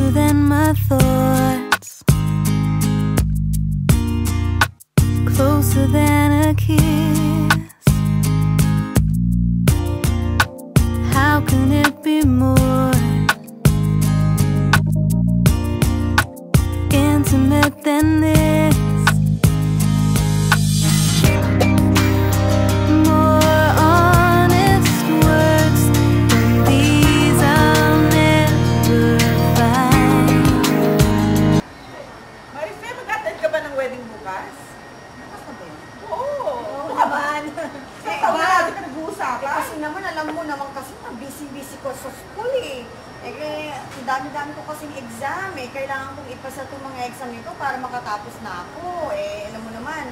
closer than my thoughts, closer than a kiss. How can it be more intimate than this? More honest words than these I'll never find. Marife, mag-attend ka ba ng wedding bukas? Bukas na ba yun? Oo! Oo naman. Sa taon na natin ka nag-uusapan? Kasi naman, alam mo naman kasi busy-busy ko sa school eh. Ang dami-dami ko kasing exam eh. Kailangan kong ipasa itong mga exam nito para makatapos na ako. Alam mo naman,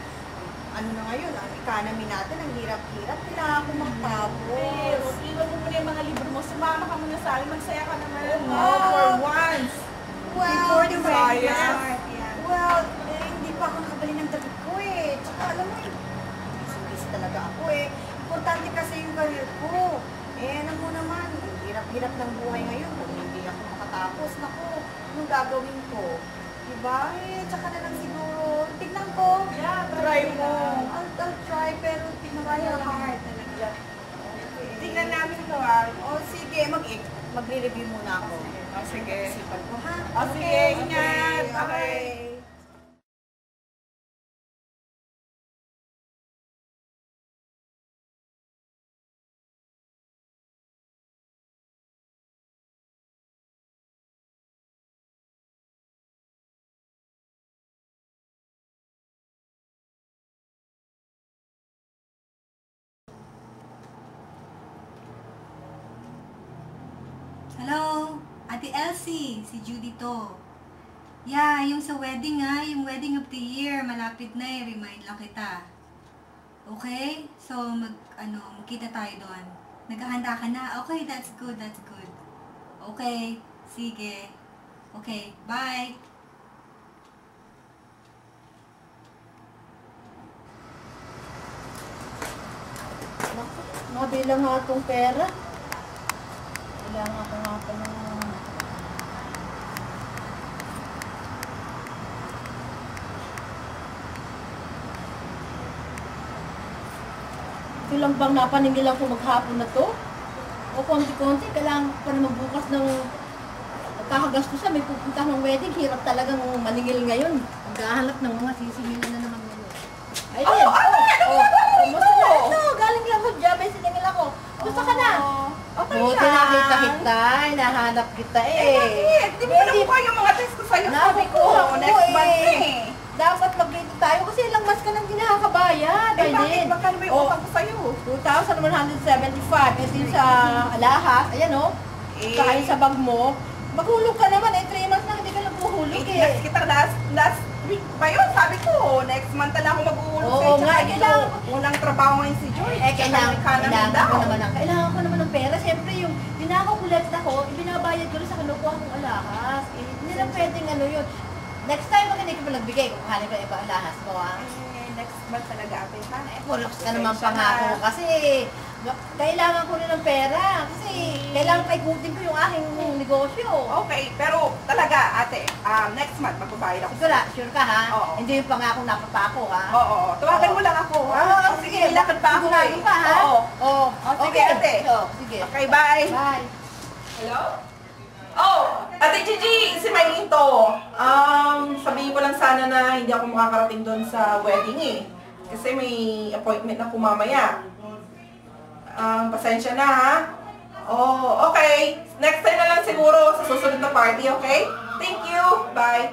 ano na ngayon, ang economy natin, ang hirap-hirap. Kailangan kong magtapos. Iwan mo muna yung mga libro mo. Sumama ka muna sa akin. Magsaya ka naman. Oo. For once. Well, Before the wedding start. well, hindi pa ako nakabali ng damit ko eh. Tsaka alam mo, busy talaga ako eh. Importante kasi yung career ko. Alam mo naman, ang hirap-hirap ng buhay ngayon. Kung hindi ako makatapos, naku, anong gagawin ko? Diba? Tsaka na lang siguro. Tignan ko. Yeah, try mo. I'll try, pero tignan ko yung hard talaga. Tingnan namin ito ah. O sige, magre-review muna ako. O sige. Isipan ko ha? O sige, ingat. Okay. Hello, Ate Elsie, si Judy to. Yeah, yung sa wedding yung wedding of the year, malapit na remind lang kita. Okay? So, magkita tayo doon. Naghahanda ka na? Okay, that's good, that's good. Okay, sige. Okay, bye! Mabilang nga itong pera. Kailangan ko nga pa ng... Ito lang bang napanigilan ko maghapon na to? O konti-konti, kailangan ko pa naman bukas ng magkakagastusan. May pupunta ng wedding, hirap talagang maningil ngayon. Maghahanap ng mga sisingilan na naman ngayon. Ayun! Kumusta na ito? Galing lang ko dyan, may siningil ako. Gusto ka na? Okay Buti lang. nakita kita, hinahanap kita Bakit? Di mo na mukha yung mga test ko sa'yo. Nabi ko, next month eh. Dapat mag-dito tayo kasi ilang mas ka nang ginakabayad. Eh bakit? Magkano ba yung utang ko sa'yo? 2,175. Ito yung sa alahas. Ayan o. Saka yung sa bag mo. Maghulog ka naman. 3 months na hindi ka lang puhulog Next kita last week ba yun? Sabi ko, next month na lang ako mag-uulog Oo sa'yo. nga, Tsaka kailangan ito, unang trabaho ngayon si Joy. Kailangan ko naman ng pera. Siyempre yung binakakulit ako, ibinabayad ko rin sa kinukuha kong alahas. Hindi na pwedeng yun. Next time, pag hindi ko pa nagbigay, kukuhanin ko yung iba alahas mo Next month talaga ate. Puluks ka naman pangako kasi kailangan ko rin ng pera kasi kailangan paikutin ko yung aking negosyo. Okay, pero talaga ate, next month magbabayad ako. Sure ka ha? Oo. Hindi yung pangako napapako ha? Oo, tawagan mo lang ako. Sige, lakad pa ako Sigurado pa ha? Oo. Sige ate. Sige. Okay, bye. Bye. Hello? Oh, Ate Gigi, si Maylene to. Sabihin ko lang sana na hindi ako makakarating doon sa wedding eh. Kasi may appointment ako mamaya. Pasensya na ha. Oh, okay. Next time na lang siguro sa susunod na party, okay? Thank you. Bye.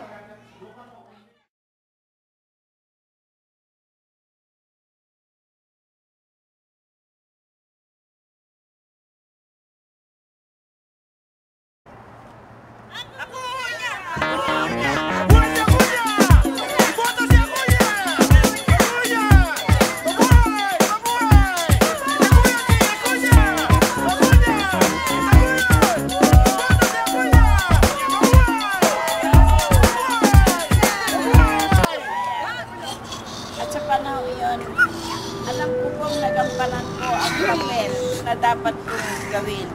na dapat kong gawin.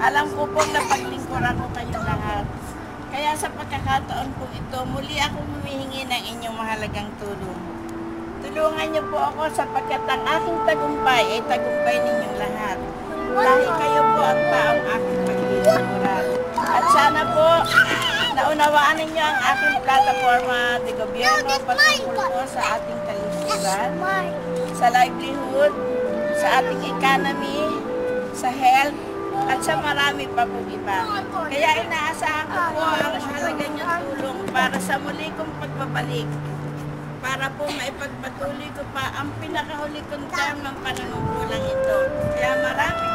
Alam ko pong napaglingkuran ko kayo lahat. Kaya sa pagkakataon po ito, muli akong humihingi ng inyong mahalagang tulong. Tulungan niyo po ako sapagkat ang aking tagumpay ay tagumpay ninyong lahat. Dahil kayo po ang taong aking paglilingkuran. At sana po, naunawaan ninyo ang aking plataforma de gobyerno patungkol po sa ating kalusugan, sa livelihood, sa ating economy, sa health, at sa marami pa po iba. Kaya inaasahan ko po ang mahalaga niyong tulong para sa muli kong pagbabalik. Para po maipagpatuloy ko pa ang pinakahuli kong term ng panunungkulang ito. Kaya maraming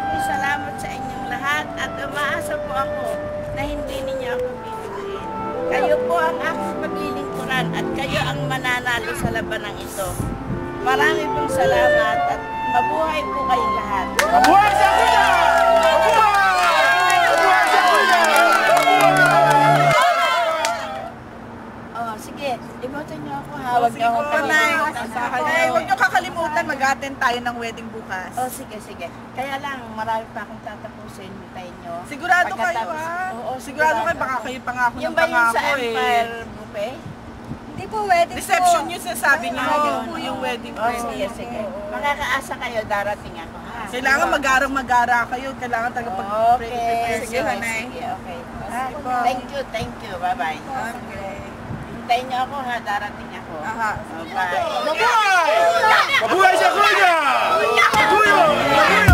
po salamat sa inyong lahat at umaasa po ako na hindi ninyo ako binubuin. Kayo po ang aking paglilingkuran at kayo ang mananalo sa labanang ito. Marami pong salamat at mabuhay po kayong lahat. Mabuhay sa kuya! Mabuhay! Mabuhay sa kuya! Oh, sige, iboto niyo ako ha. Huwag niyo ako Ay, huwag niyo kakalimutan, mag-attend tayo ng wedding bukas. Oh, sige. Kaya lang, marami pa akong tatapusin. Hintayin nyo. Sigurado kayo, Pagkatapos- ha? Oo, Sigurado kayo, baka kayo pangako Yung ng ba yung sa pangako, Empire Buffet? Hindi po wedding Reception po. yung sasabi niyo. Ayun, po yung oo. wedding Oh, sige. Makakaasa kayo, darating ako ha. Kailangan mag-ara kayo. Kailangan Okay. Sige, Hanay. Sige, okay. Sige po. Thank you. Bye-bye. Okay. Hintayin niyo ako ha, darating ako. Aha. Oh, bye. Mabuhay! Mabuhay sa kuya! Kuya! Mabuhay!